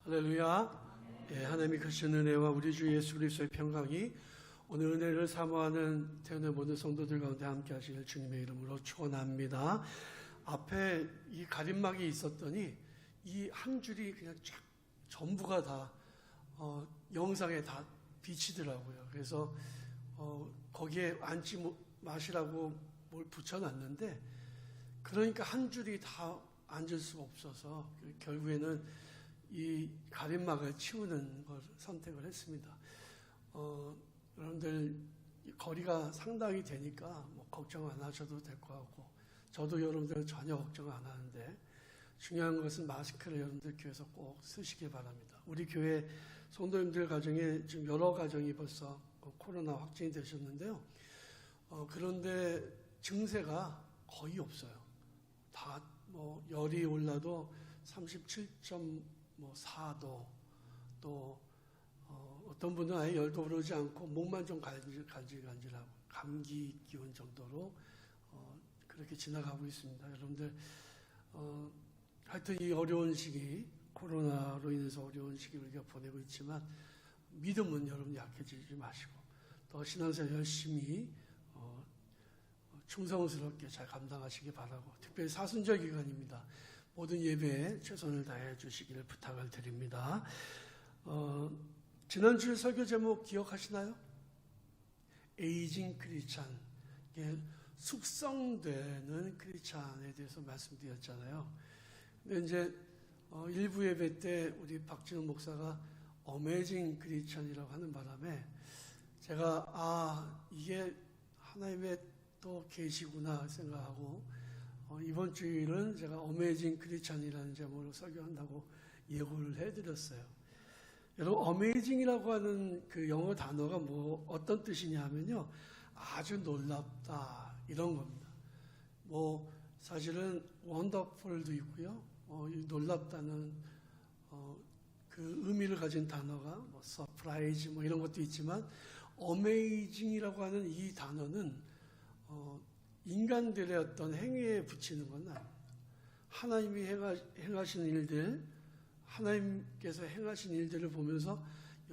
할렐루야. 하나님이 크신 은혜와 우리 주 예수 그리스도의 평강이 오늘 은혜를 사모하는 태어난 모든 성도들 가운데 함께 하시길 주님의 이름으로 축원합니다. 앞에 이 가림막이 있었더니 이 한 줄이 그냥 쫙 전부가 다 영상에 다 비치더라고요. 그래서 거기에 앉지 마시라고 뭘 붙여놨는데, 그러니까 한 줄이 다 앉을 수가 없어서 결국에는 이 가림막을 치우는 걸 선택을 했습니다. 여러분들 거리가 상당히 되니까 걱정 안 하셔도 될 것 같고, 저도 여러분들은 전혀 걱정 안 하는데, 중요한 것은 마스크를 여러분들 교회에서 꼭 쓰시기 바랍니다. 우리 교회 성도님들 가정에 지금 여러 가정이 벌써 코로나 확진이 되셨는데요. 그런데 증세가 거의 없어요. 다 열이 올라도 37.4도, 또 어떤 분은 아예 열도 오르지 않고 목만 좀 간질간질하고 감기 기운 정도로 그렇게 지나가고 있습니다. 여러분들 하여튼 이 어려운 시기, 코로나로 인해서 어려운 시기를 우리가 보내고 있지만 믿음은 여러분 약해지지 마시고 더 신앙생활 열심히 충성스럽게 잘 감당하시기 바라고, 특별히 사순절 기간입니다. 모든 예배에 최선을 다해 주시기를 부탁을 드립니다. 지난주 설교 제목 기억하시나요? 에이징 크리스찬, 숙성되는 크리스찬에 대해서 말씀드렸잖아요. 근데 이제 일부 예배 때 우리 박진호 목사가 어메이징 크리스찬이라고 하는 바람에 제가 이게 하나님의 또 계시구나 생각하고 이번 주일은 제가 어메이징 크리스찬이라는 제목으로 설교한다고 예고를 해드렸어요. 여러분, 어메이징이라고 하는 그 영어 단어가 어떤 뜻이냐 하면요, 아주 놀랍다 이런 겁니다. 사실은 원더풀도 있고요, 놀랍다는 그 의미를 가진 단어가 서프라이즈 이런 것도 있지만, 어메이징이라고 하는 이 단어는 인간들의 어떤 행위에 붙이는 건 아닙니다. 하나님이 행하신 일들, 하나님께서 행하신 일들을 보면서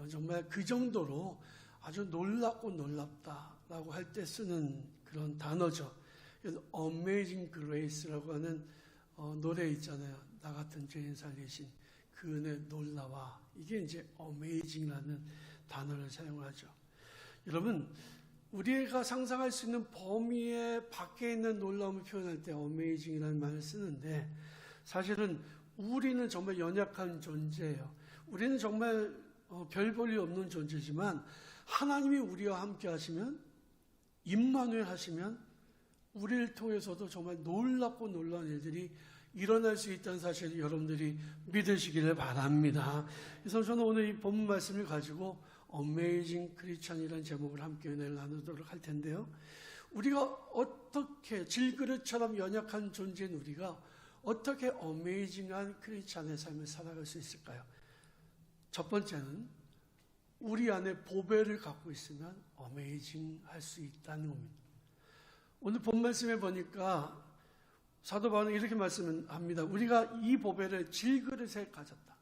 정말 그 정도로 아주 놀랍고 놀랍다라고 할 때 쓰는 그런 단어죠. 그래서 Amazing Grace라고 하는 노래 있잖아요. 나 같은 죄인 살리신 그 은혜 놀라와, 이게 이제 Amazing라는 단어를 사용하죠. 여러분, 우리가 상상할 수 있는 범위의 밖에 있는 놀라움을 표현할 때 어메이징이라는 말을 쓰는데, 사실은 우리는 정말 연약한 존재예요. 우리는 정말 별 볼 일 없는 존재지만 하나님이 우리와 함께 하시면, 임마누엘 하시면 우리를 통해서도 정말 놀랍고 놀라운 일들이 일어날 수 있다는 사실을 여러분들이 믿으시기를 바랍니다. 그래서 저는 오늘 이 본문 말씀을 가지고 어메이징 크리스찬이라는 제목을 함께 은혜를 나누도록 할 텐데요. 우리가 어떻게 질그릇처럼 연약한 존재인 우리가 어떻게 어메이징한 크리스찬의 삶을 살아갈 수 있을까요? 첫 번째는 우리 안에 보배를 갖고 있으면 어메이징 할 수 있다는 겁니다. 오늘 본 말씀에 보니까 사도 바울은 이렇게 말씀합니다. 우리가 이 보배를 질그릇에 가졌다.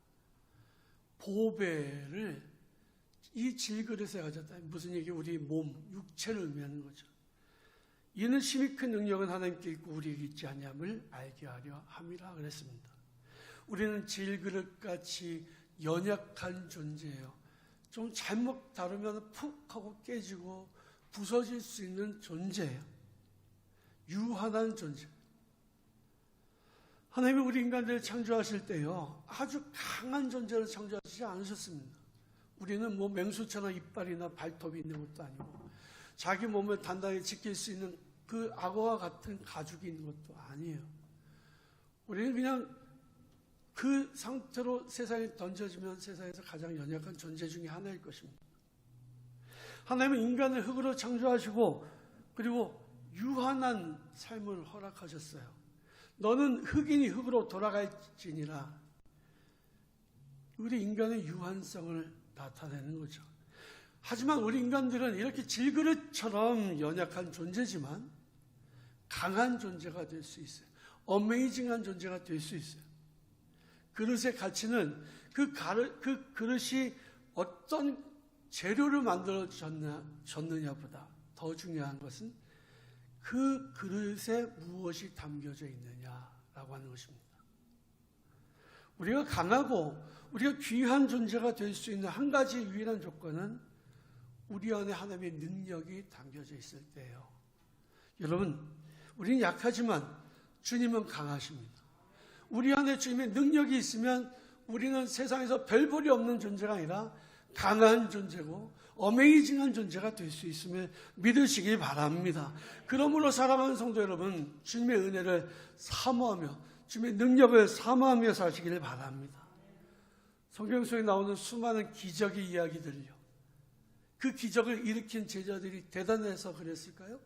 보배를 이 질그릇에 가졌다. 무슨 얘기? 우리 몸, 육체를 의미하는 거죠. 이는 심히 큰 능력은 하나님께 있고 우리에게 있지 아니함을 알게 하려 함이라 그랬습니다. 우리는 질그릇같이 연약한 존재예요. 좀 잘못 다루면 푹 하고 깨지고 부서질 수 있는 존재예요. 유한한 존재. 하나님이 우리 인간들을 창조하실 때요, 아주 강한 존재를 창조하시지 않으셨습니다. 우리는 맹수처럼 이빨이나 발톱이 있는 것도 아니고, 자기 몸을 단단히 지킬 수 있는 그 악어와 같은 가죽이 있는 것도 아니에요. 우리는 그냥 그 상태로 세상에 던져지면 세상에서 가장 연약한 존재 중에 하나일 것입니다. 하나님은 인간을 흙으로 창조하시고, 그리고 유한한 삶을 허락하셨어요. 너는 흙이니 흙으로 돌아갈지니라. 우리 인간의 유한성을 나타내는 거죠. 하지만 우리 인간들은 이렇게 질그릇처럼 연약한 존재지만 강한 존재가 될 수 있어요. 어메이징한 존재가 될 수 있어요. 그릇의 가치는 그 그릇이 어떤 재료를 만들어졌느냐보다 더 중요한 것은 그 그릇에 무엇이 담겨져 있느냐라고 하는 것입니다. 우리가 강하고 우리가 귀한 존재가 될 수 있는 한 가지 유일한 조건은 우리 안에 하나님의 능력이 담겨져 있을 때예요. 여러분, 우리는 약하지만 주님은 강하십니다. 우리 안에 주님의 능력이 있으면 우리는 세상에서 별 볼이 없는 존재가 아니라 강한 존재고 어메이징한 존재가 될 수 있음을 믿으시기 바랍니다. 그러므로 사랑하는 성도 여러분, 주님의 은혜를 사모하며 주님의 능력을 사모하며 사시기를 바랍니다. 성경 속에 나오는 수많은 기적의 이야기들요, 그 기적을 일으킨 제자들이 대단해서 그랬을까요?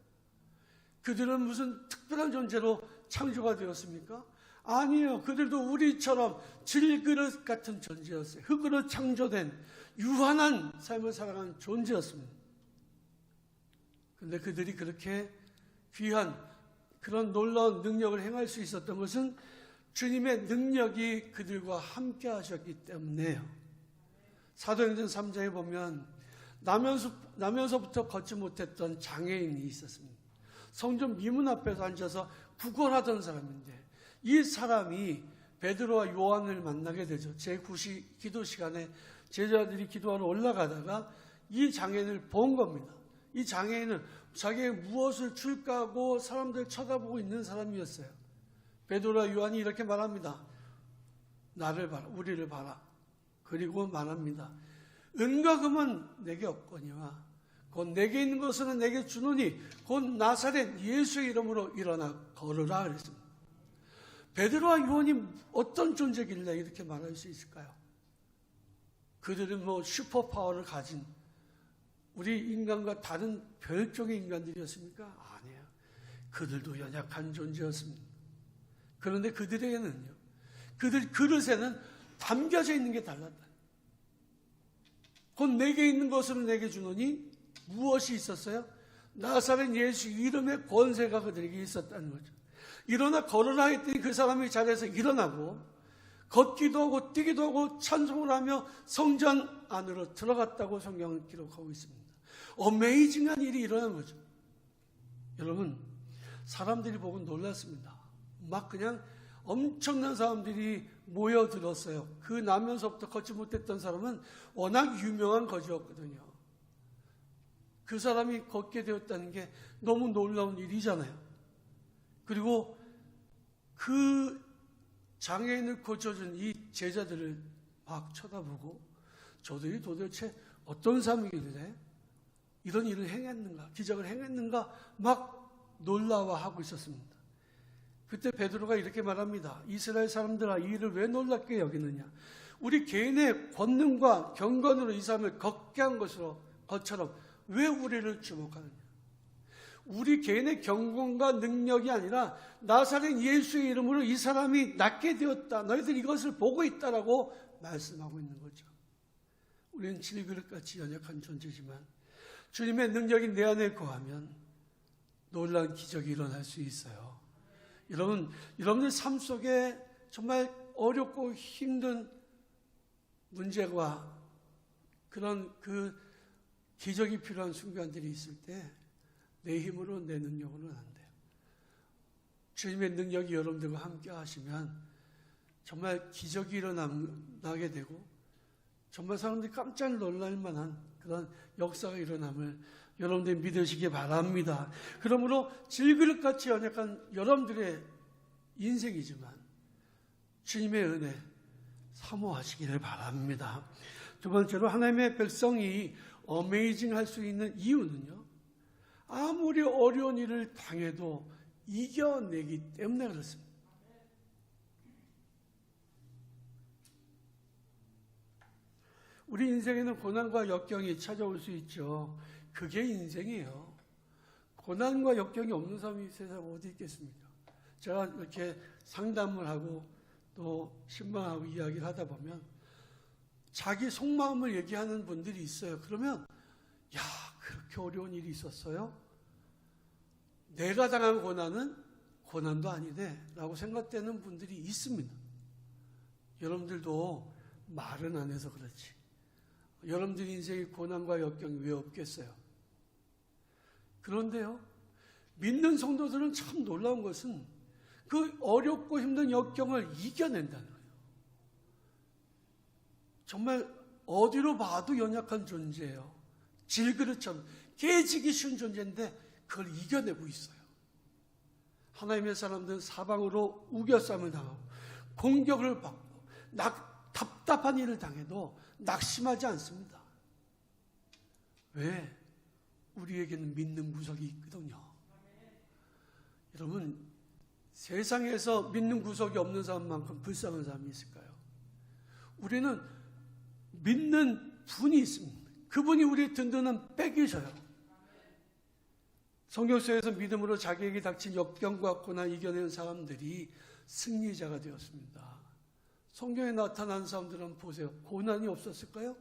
그들은 무슨 특별한 존재로 창조가 되었습니까? 아니에요. 그들도 우리처럼 질그릇 같은 존재였어요. 흙으로 창조된 유한한 삶을 살아가는 존재였습니다. 그런데 그들이 그렇게 귀한 그런 놀라운 능력을 행할 수 있었던 것은 주님의 능력이 그들과 함께 하셨기 때문에요. 사도행전 3장에 보면 나면서부터 걷지 못했던 장애인이 있었습니다. 성전 미문 앞에서 앉아서 구걸하던 사람인데 이 사람이 베드로와 요한을 만나게 되죠. 제9시 기도 시간에 제자들이 기도하러 올라가다가 이 장애인을 본 겁니다. 이 장애인은 자기에게 무엇을 줄까 하고 사람들 쳐다보고 있는 사람이었어요. 베드로와 요한이 이렇게 말합니다. 나를 봐라, 우리를 봐라. 그리고 말합니다. 은과 금은 내게 없거니와 곧 내게 있는 것은 내게 주노니 곧 나사렛 예수의 이름으로 일어나 걸으라 그랬습니다. 베드로와 요한이 어떤 존재길래 이렇게 말할 수 있을까요? 그들은 슈퍼파워를 가진 우리 인간과 다른 별종의 인간들이었습니까? 아니에요. 그들도 연약한 존재였습니다. 그런데 그들에게는요, 그들 그릇에는 담겨져 있는 게 달랐다. 곧 내게 있는 것으로 내게 주노니 무엇이 있었어요? 나사렛 예수 이름의 권세가 그들에게 있었다는 거죠. 일어나 걸으라 했더니 그 사람이 자리에서 일어나고 걷기도 하고 뛰기도 하고 찬송을 하며 성전 안으로 들어갔다고 성경은 기록하고 있습니다. 어메이징한 일이 일어난 거죠. 여러분, 사람들이 보고 놀랐습니다. 막 그냥 엄청난 사람들이 모여들었어요. 그 나면서부터 걷지 못했던 사람은 워낙 유명한 거지였거든요. 그 사람이 걷게 되었다는 게 너무 놀라운 일이잖아요. 그리고 그 장애인을 고쳐준 이 제자들을 막 쳐다보고 저들이 도대체 어떤 사람이길래 이런 일을 행했는가, 기적을 행했는가 막 놀라워하고 있었습니다. 그때 베드로가 이렇게 말합니다. 이스라엘 사람들아, 이 일을 왜 놀랍게 여기느냐? 우리 개인의 권능과 경건으로 이 사람을 걷게 한 것처럼 왜 우리를 주목하느냐? 우리 개인의 경건과 능력이 아니라 나사렛 예수의 이름으로 이 사람이 낫게 되었다. 너희들 이것을 보고 있다라고 말씀하고 있는 거죠. 우리는 질그릇같이 연약한 존재지만 주님의 능력이 내 안에 거하면 놀라운 기적이 일어날 수 있어요. 여러분들 삶 속에 정말 어렵고 힘든 문제와 그런 그 기적이 필요한 순간들이 있을 때 내 힘으로 내 능력으로는 안 돼요. 주님의 능력이 여러분들과 함께 하시면 정말 기적이 일어나게 되고 정말 사람들이 깜짝 놀랄 만한 그런 역사가 일어남을 여러분들이 믿으시기 바랍니다. 그러므로 질그릇같이 연약한 여러분들의 인생이지만 주님의 은혜 사모하시기를 바랍니다. 두 번째로 하나님의 백성이 어메이징 할 수 있는 이유는요, 아무리 어려운 일을 당해도 이겨내기 때문에 그렇습니다. 우리 인생에는 고난과 역경이 찾아올 수 있죠. 그게 인생이에요. 고난과 역경이 없는 사람이 세상에 어디 있겠습니까? 제가 이렇게 상담을 하고 또 신방하고 이야기를 하다 보면 자기 속마음을 얘기하는 분들이 있어요. 그러면 야, 그렇게 어려운 일이 있었어요? 내가 당한 고난은 고난도 아니네 라고 생각되는 분들이 있습니다. 여러분들도 말은 안 해서 그렇지. 여러분들 인생에 고난과 역경이 왜 없겠어요? 그런데요, 믿는 성도들은 참 놀라운 것은 그 어렵고 힘든 역경을 이겨낸다는 거예요. 정말 어디로 봐도 연약한 존재예요. 질그릇처럼 깨지기 쉬운 존재인데 그걸 이겨내고 있어요. 하나님의 사람들은 사방으로 우겨쌈을 당하고 공격을 받고 답답한 일을 당해도 낙심하지 않습니다. 왜? 우리에게는 믿는 구석이 있거든요. 여러분, 세상에서 믿는 구석이 없는 사람만큼 불쌍한 사람이 있을까요? 우리는 믿는 분이 있습니다. 그분이 우리 든든한 백이셔요. 성경서에서 믿음으로 자기에게 닥친 역경과 고난 이겨낸 사람들이 승리자가 되었습니다. 성경에 나타난 사람들은 보세요. 고난이 없었을까요?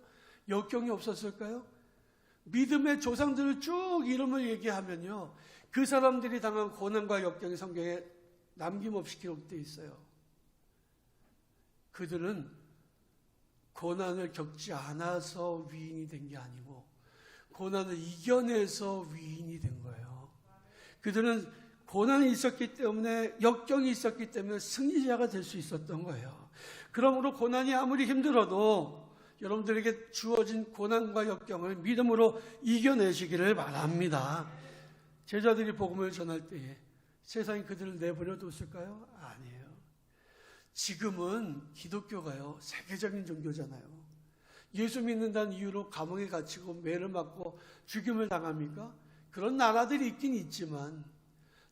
역경이 없었을까요? 믿음의 조상들을 쭉 이름을 얘기하면요, 그 사람들이 당한 고난과 역경이 성경에 남김없이 기록되어 있어요. 그들은 고난을 겪지 않아서 위인이 된 게 아니고 고난을 이겨내서 위인이 된 거예요. 그들은 고난이 있었기 때문에, 역경이 있었기 때문에 승리자가 될 수 있었던 거예요. 그러므로 고난이 아무리 힘들어도 여러분들에게 주어진 고난과 역경을 믿음으로 이겨내시기를 바랍니다. 제자들이 복음을 전할 때에 세상이 그들을 내버려 뒀을까요? 아니에요. 지금은 기독교가요, 세계적인 종교잖아요. 예수 믿는다는 이유로 감옥에 갇히고 매를 맞고 죽임을 당합니까? 그런 나라들이 있긴 있지만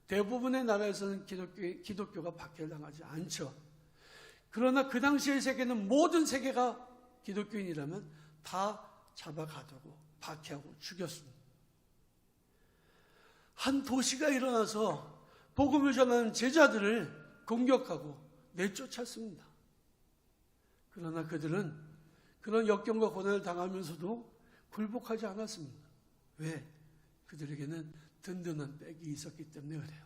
대부분의 나라에서는 기독교가 박해당하지 않죠. 그러나 그 당시의 세계는 모든 세계가 기독교인이라면 다 잡아가두고 박해하고 죽였습니다. 한 도시가 일어나서 복음을 전하는 제자들을 공격하고 내쫓았습니다. 그러나 그들은 그런 역경과 고난을 당하면서도 굴복하지 않았습니다. 왜? 그들에게는 든든한 백이 있었기 때문에 그래요.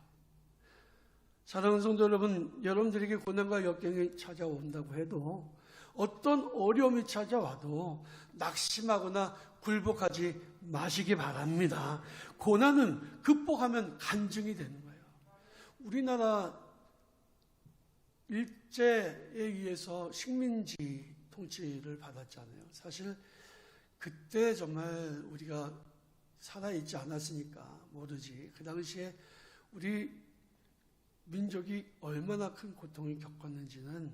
사랑하는 성도 여러분, 여러분들에게 고난과 역경이 찾아온다고 해도, 어떤 어려움이 찾아와도 낙심하거나 굴복하지 마시기 바랍니다. 고난은 극복하면 간증이 되는 거예요. 우리나라 일제에 의해서 식민지 통치를 받았잖아요. 사실 그때 정말 우리가 살아있지 않았으니까 모르지, 그 당시에 우리 민족이 얼마나 큰 고통을 겪었는지는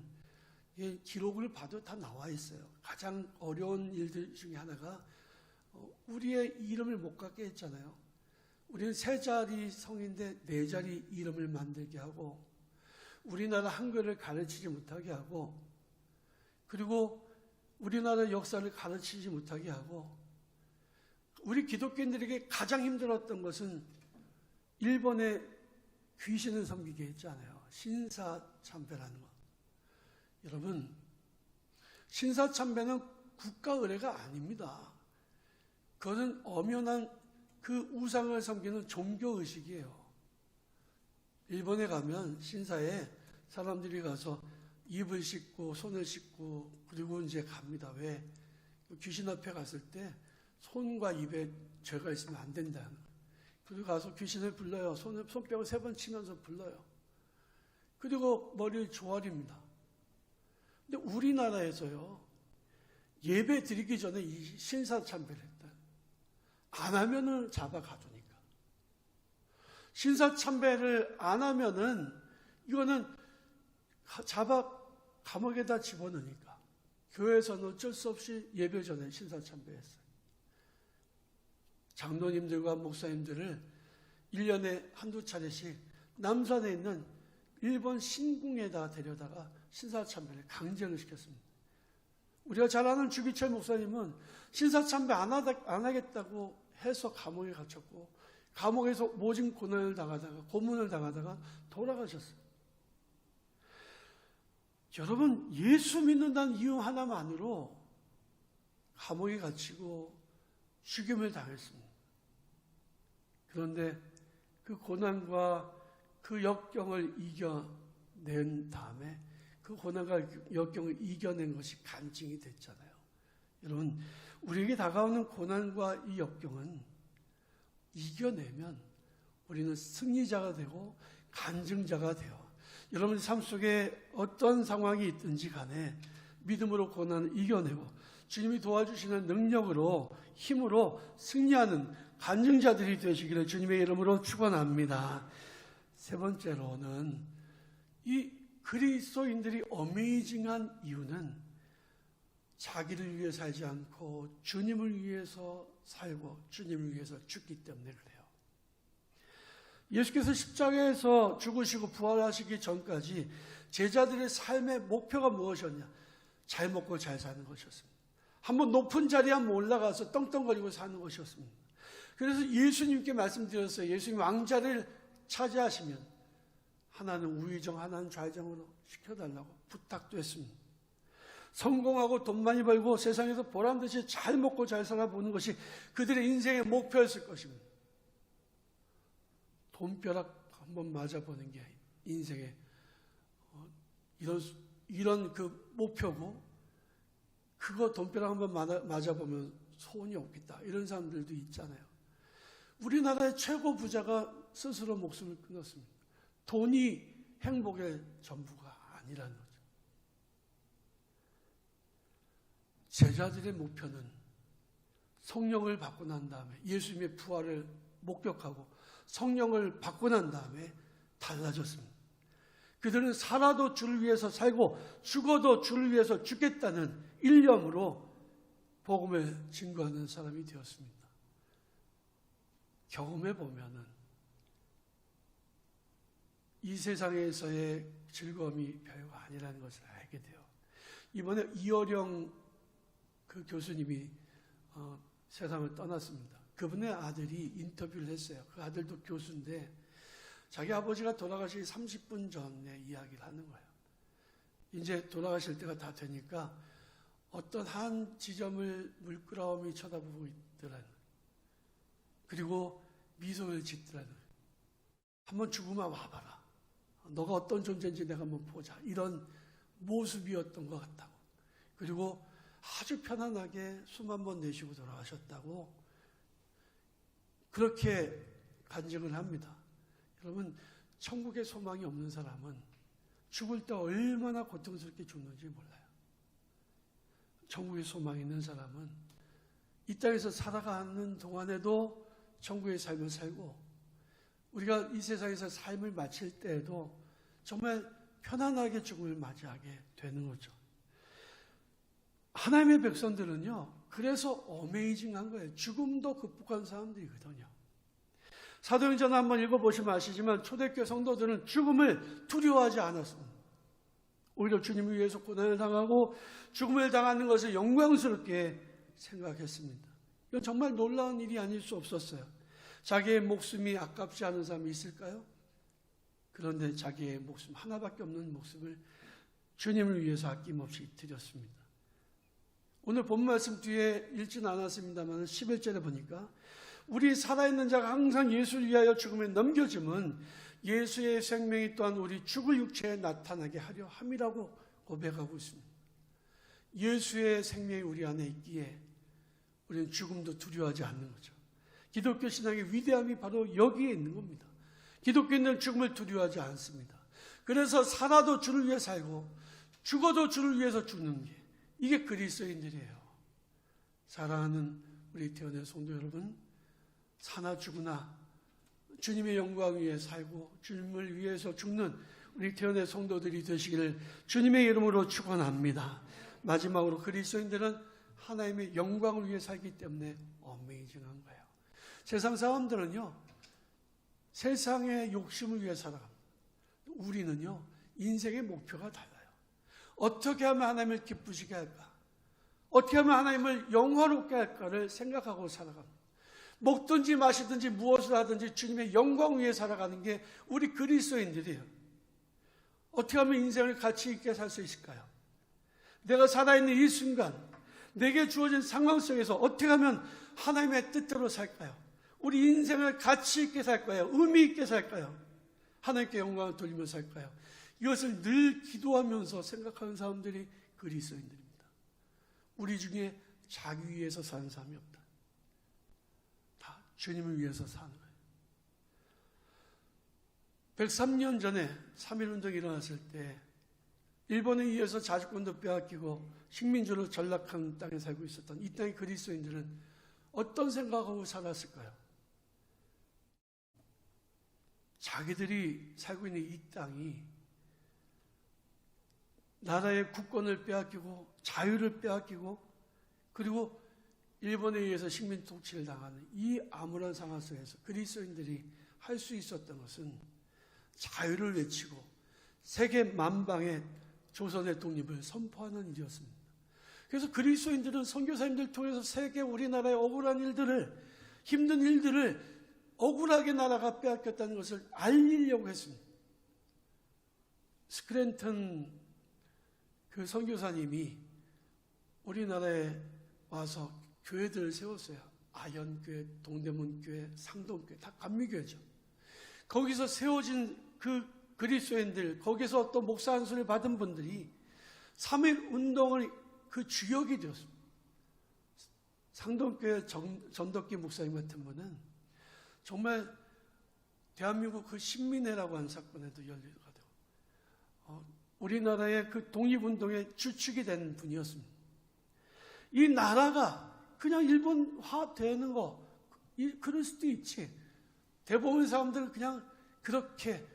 기록을 봐도 다 나와 있어요. 가장 어려운 일들 중에 하나가 우리의 이름을 못 갖게 했잖아요. 우리는 세 자리 성인데 네 자리 이름을 만들게 하고, 우리나라 한글을 가르치지 못하게 하고, 그리고 우리나라 역사를 가르치지 못하게 하고, 우리 기독교인들에게 가장 힘들었던 것은 일본의 귀신을 섬기게 했잖아요. 신사참배라는 거. 여러분, 신사참배는 국가 의례가 아닙니다. 그것은 엄연한 그 우상을 섬기는 종교의식이에요. 일본에 가면 신사에 사람들이 가서 입을 씻고 손을 씻고 그리고 이제 갑니다. 왜? 귀신 앞에 갔을 때 손과 입에 죄가 있으면 안 된다. 그리고 가서 귀신을 불러요. 손뼉을 3번 치면서 불러요. 그리고 머리를 조아립니다. 근데 우리나라에서요, 예배 드리기 전에 이 신사참배를 했다. 안 하면은 잡아 가두니까. 신사참배를 안 하면은 이거는 잡아 감옥에다 집어넣으니까 교회에서는 어쩔 수 없이 예배 전에 신사참배했어요. 장로님들과 목사님들을 1년에 한두 차례씩 남산에 있는 일본 신궁에다 데려다가 신사참배를 강제를 시켰습니다. 우리가 잘 아는 주기철 목사님은 신사참배 안 하겠다고 해서 감옥에 갇혔고, 감옥에서 모진 고문을 당하다가 돌아가셨어요. 여러분, 예수 믿는다는 이유 하나만으로 감옥에 갇히고 죽임을 당했습니다. 그런데 그 고난과 그 역경을 이겨낸 다음에 그 고난과 역경을 이겨낸 것이 간증이 됐잖아요. 여러분, 우리에게 다가오는 고난과 이 역경은 이겨내면 우리는 승리자가 되고 간증자가 되어 여러분의 삶 속에 어떤 상황이 있든지 간에 믿음으로 고난을 이겨내고 주님이 도와주시는 능력으로 힘으로 승리하는 간증자들이 되시기를 주님의 이름으로 축원합니다. 세 번째로는 이 그리스도인들이 어메이징한 이유는 자기를 위해 살지 않고 주님을 위해서 살고 주님을 위해서 죽기 때문에 그래요. 예수께서 십자가에서 죽으시고 부활하시기 전까지 제자들의 삶의 목표가 무엇이었냐? 잘 먹고 잘 사는 것이었습니다. 한번 높은 자리에 한번 올라가서 떵떵거리고 사는 것이었습니다. 그래서 예수님께 말씀드렸어요. 예수님 왕자를 차지하시면 하나는 우의정, 하나는 좌의정으로 시켜달라고 부탁도 했습니다. 성공하고 돈 많이 벌고 세상에서 보란듯이 잘 먹고 잘 살아보는 것이 그들의 인생의 목표였을 것입니다. 돈벼락 한번 맞아보는 게 인생의 이런 그 목표고, 그거 돈벼락 한번 맞아보면 소원이 없겠다, 이런 사람들도 있잖아요. 우리나라의 최고 부자가 스스로 목숨을 끊었습니다. 돈이 행복의 전부가 아니라는 거죠. 제자들의 목표는 성령을 받고 난 다음에, 예수님의 부활을 목격하고 성령을 받고 난 다음에 달라졌습니다. 그들은 살아도 주를 위해서 살고 죽어도 주를 위해서 죽겠다는 일념으로 복음을 증거하는 사람이 되었습니다. 경험해 보면은 이 세상에서의 즐거움이 별거 아니라는 것을 알게 돼요. 이번에 이어령 그 교수님이 세상을 떠났습니다. 그분의 아들이 인터뷰를 했어요. 그 아들도 교수인데 자기 아버지가 돌아가시기 30분 전에 이야기를 하는 거예요. 이제 돌아가실 때가 다 되니까 어떤 한 지점을 물끄러미 쳐다보고 있더라는, 그리고 미소를 짓더라는, 한번 죽으면 와봐라, 너가 어떤 존재인지 내가 한번 보자, 이런 모습이었던 것 같다고. 그리고 아주 편안하게 숨 한 번 내쉬고 돌아가셨다고 그렇게 간증을 합니다. 여러분, 천국에 소망이 없는 사람은 죽을 때 얼마나 고통스럽게 죽는지 몰라요. 천국에 소망이 있는 사람은 이 땅에서 살아가는 동안에도 천국의 삶을 살고, 우리가 이 세상에서 삶을 마칠 때에도 정말 편안하게 죽음을 맞이하게 되는 거죠. 하나님의 백성들은요, 그래서 어메이징한 거예요. 죽음도 극복한 사람들이거든요. 사도행전 한번 읽어보시면 아시지만 초대교회 성도들은 죽음을 두려워하지 않았습니다. 오히려 주님을 위해서 고난을 당하고 죽음을 당하는 것을 영광스럽게 생각했습니다. 이건 정말 놀라운 일이 아닐 수 없었어요. 자기의 목숨이 아깝지 않은 사람이 있을까요? 그런데 자기의 목숨, 하나밖에 없는 목숨을 주님을 위해서 아낌없이 드렸습니다. 오늘 본 말씀 뒤에 읽지는 않았습니다만 11절에 보니까 우리 살아있는 자가 항상 예수를 위하여 죽음에 넘겨짐은 예수의 생명이 또한 우리 죽을 육체에 나타나게 하려 함이라고 고백하고 있습니다. 예수의 생명이 우리 안에 있기에 우리는 죽음도 두려워하지 않는 거죠. 기독교 신앙의 위대함이 바로 여기에 있는 겁니다. 기독교인들은 죽음을 두려워하지 않습니다. 그래서 살아도 주를 위해 살고 죽어도 주를 위해서 죽는 게, 이게 그리스도인들이에요. 사랑하는 우리 태어난 성도 여러분, 사나 죽으나 주님의 영광 위에 살고 주님을 위해서 죽는 우리 태어난 성도들이 되시기를 주님의 이름으로 축원합니다. 마지막으로 그리스도인들은 하나님의 영광을 위해 살기 때문에 어메이징한 거예요. 세상 사람들은요, 세상의 욕심을 위해 살아갑니다. 우리는요, 인생의 목표가 달라요. 어떻게 하면 하나님을 기쁘시게 할까? 어떻게 하면 하나님을 영화롭게 할까를 생각하고 살아갑니다. 먹든지 마시든지 무엇을 하든지 주님의 영광 위에 살아가는 게 우리 그리스도인들이에요. 어떻게 하면 인생을 가치 있게 살 수 있을까요? 내가 살아있는 이 순간, 내게 주어진 상황 속에서 어떻게 하면 하나님의 뜻대로 살까요? 우리 인생을 가치 있게 살까요? 의미 있게 살까요? 하나님께 영광을 돌리며 살까요? 이것을 늘 기도하면서 생각하는 사람들이 그리스도인들입니다. 우리 중에 자기 위해서 사는 사람이 없다. 다 주님을 위해서 사는 거예요. 103년 전에 3.1운동이 일어났을 때 일본에 의해서 자주권도 빼앗기고 식민지로 전락한 땅에 살고 있었던 이 땅의 그리스도인들은 어떤 생각하고 살았을까요? 자기들이 살고 있는 이 땅이 나라의 국권을 빼앗기고 자유를 빼앗기고 그리고 일본에 의해서 식민 통치를 당하는 이 암울한 상황 속에서 그리스도인들이 할 수 있었던 것은 자유를 외치고 세계 만방에 조선의 독립을 선포하는 일이었습니다. 그래서 그리스도인들은 선교사님들 통해서 세계 우리나라의 억울한 일들을, 힘든 일들을 억울하게 나라가 빼앗겼다는 것을 알리려고 했습니다. 스크랜턴 그 선교사님이 우리나라에 와서 교회들을 세웠어요. 아현교회, 동대문교회, 상동교회, 다 감리교회죠. 거기서 세워진 그 그리스도인들, 거기서 또 목사 안수를 받은 분들이 3.1 운동을 그 주역이 되었습니다. 상동교회 전덕기 목사님 같은 분은 정말 대한민국 그 신민회라고 하는 사건에도 연루가 되고 우리나라의 그 독립운동의 주축이 된 분이었습니다. 이 나라가 그냥 일본화 되는 거 그럴 수도 있지. 대부분 사람들은 그냥 그렇게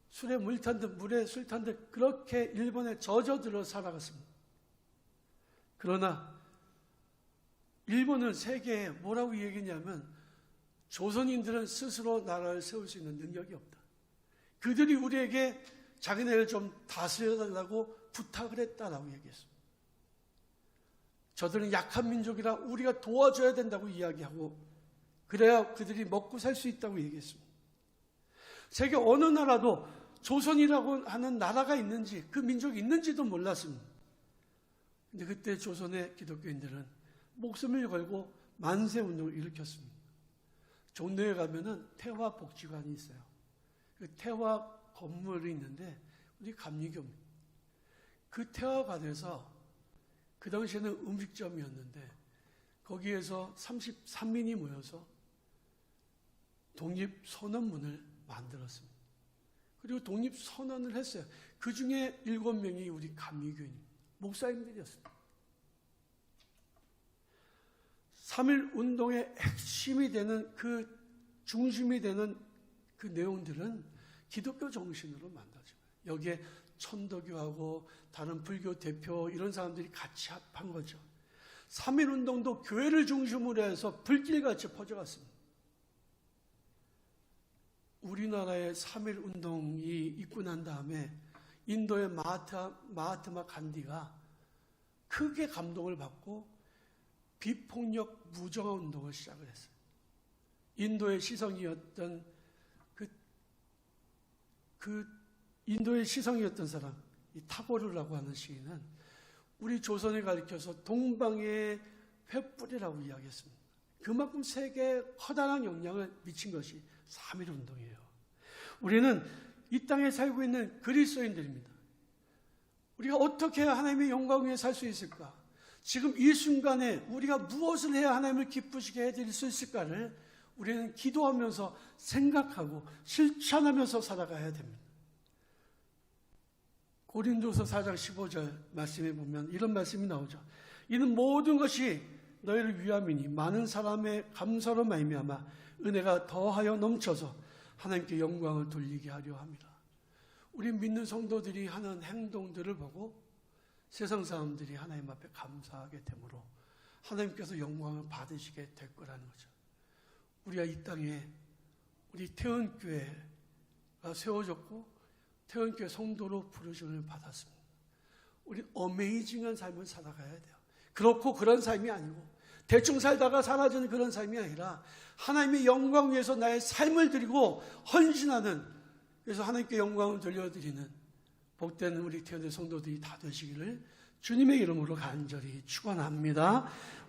술에 물 탄 듯 물에 술 탄 듯 그렇게 일본에 젖어들어 살아갔습니다. 그러나 일본은 세계에 뭐라고 얘기했냐면 조선인들은 스스로 나라를 세울 수 있는 능력이 없다. 그들이 우리에게 자기네를 좀 다스려달라고 부탁을 했다라고 얘기했습니다. 저들은 약한 민족이라 우리가 도와줘야 된다고 이야기하고 그래야 그들이 먹고 살 수 있다고 얘기했습니다. 세계 어느 나라도 조선이라고 하는 나라가 있는지 그 민족이 있는지도 몰랐습니다. 근데 그때 조선의 기독교인들은 목숨을 걸고 만세운동을 일으켰습니다. 종로에 가면은 태화복지관이 있어요. 그 태화 건물이 있는데 우리 감리교입니다. 그 태화관에서 그 당시에는 음식점이었는데 거기에서 33인이 모여서 독립선언문을 만들었습니다. 그리고 독립선언을 했어요. 그 중에 7명이 우리 감리교인입니다. 목사님들이었습니다. 3.1 운동의 핵심이 되는 그 중심이 되는 그 내용들은 기독교 정신으로 만들어져요. 여기에 천도교하고 다른 불교 대표 이런 사람들이 같이 합한 거죠. 3.1 운동도 교회를 중심으로 해서 불길같이 퍼져갔습니다. 우리나라의 3.1 운동이 있고 난 다음에 인도의 마하트마 간디가 크게 감동을 받고 비폭력 무정화 운동을 시작을 했어요. 인도의 시성이었던 인도의 시성이었던 사람, 이 타고르라고 하는 시인은 우리 조선에 가리켜서 동방의 횃불이라고 이야기했습니다. 그만큼 세계에 커다란 영향을 미친 것이 3.1 운동이에요. 우리는 이 땅에 살고 있는 그리스도인들입니다. 우리가 어떻게 해야 하나님의 영광 위에 살 수 있을까? 지금 이 순간에 우리가 무엇을 해야 하나님을 기쁘시게 해드릴 수 있을까를 우리는 기도하면서 생각하고 실천하면서 살아가야 됩니다. 고린도서 4장 15절 말씀에 보면 이런 말씀이 나오죠. 이는 모든 것이 너희를 위함이니 많은 사람의 감사로 말미암아 은혜가 더하여 넘쳐서 하나님께 영광을 돌리게 하려 합니다. 우리 믿는 성도들이 하는 행동들을 보고 세상 사람들이 하나님 앞에 감사하게 되므로 하나님께서 영광을 받으시게 될 거라는 거죠. 우리가 이 땅에 우리 태원교회가 세워졌고 태원교회 성도로 부르심을 받았습니다. 우리 어메이징한 삶을 살아가야 돼요. 그렇고 그런 삶이 아니고 대충 살다가 사라지는 그런 삶이 아니라 하나님의 영광 위해서 나의 삶을 드리고 헌신하는, 그래서 하나님께 영광을 돌려드리는 복된 우리 태원의 성도들이 다 되시기를 주님의 이름으로 간절히 축원합니다.